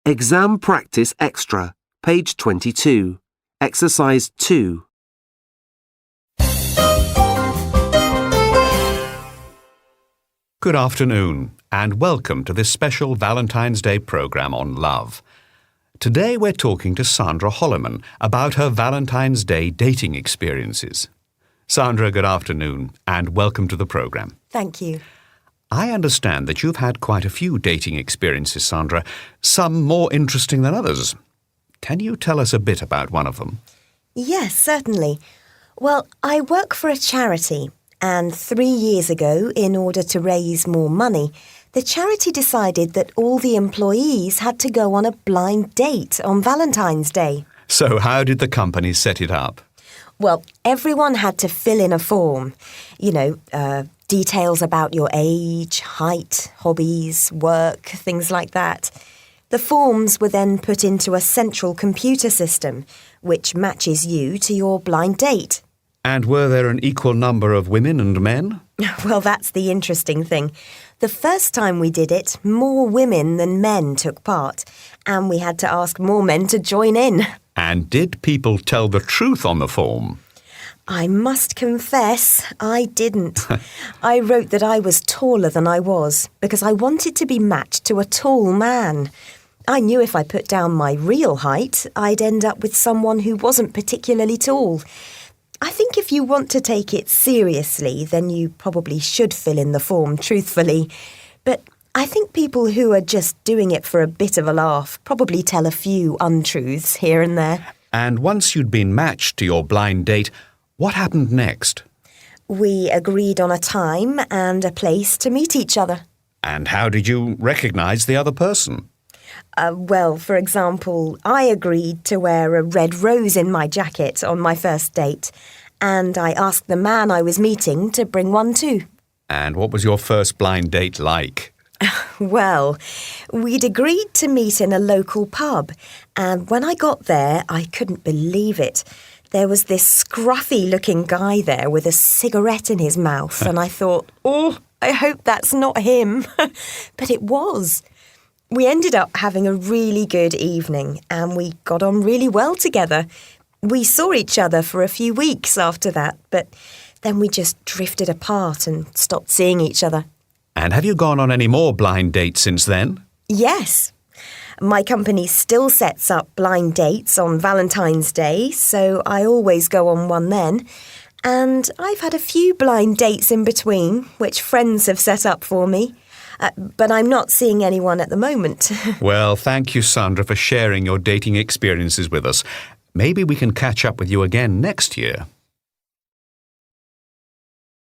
Exam Practice Extra, page 22. Exercise 2. Good afternoon, and welcome to this special Valentine's Day programme on love. Today we're talking to Sandra Holloman about her Valentine's Day dating experiences. Sandra, good afternoon, and welcome to the programme. Thank you. I understand that you've had quite a few dating experiences, Sandra, some more interesting than others. Can you tell us a bit about one of them? Yes, certainly. Well, I work for a charity, and 3 years ago, in order to raise more money, the charity decided that all the employees had to go on a blind date on Valentine's Day. So how did the company set it up? Well, everyone had to fill in a form. Details about your age, height, hobbies, work, things like that. The forms were then put into a central computer system, which matches you to your blind date. And were there an equal number of women and men? Well, that's the interesting thing. The first time we did it, more women than men took part, and we had to ask more men to join in. And did people tell the truth on the form? I must confess, I didn't. I wrote that I was taller than I was, because I wanted to be matched to a tall man. I knew if I put down my real height, I'd end up with someone who wasn't particularly tall. I think if you want to take it seriously, then you probably should fill in the form truthfully. But I think people who are just doing it for a bit of a laugh probably tell a few untruths here and there. And once you'd been matched to your blind date, what happened next? We agreed on a time and a place to meet each other. And how did you recognise the other person? For example, I agreed to wear a red rose in my jacket on my first date, and I asked the man I was meeting to bring one too. And what was your first blind date like? Well, we'd agreed to meet in a local pub, and when I got there, I couldn't believe it. There was this scruffy-looking guy there with a cigarette in his mouth, and I thought, I hope that's not him. But it was. We ended up having a really good evening, and we got on really well together. We saw each other for a few weeks after that, but then we just drifted apart and stopped seeing each other. And have you gone on any more blind dates since then? Yes. My company still sets up blind dates on Valentine's Day, so I always go on one then. And I've had a few blind dates in between, which friends have set up for me. But I'm not seeing anyone at the moment. Well, thank you, Sandra, for sharing your dating experiences with us. Maybe we can catch up with you again next year.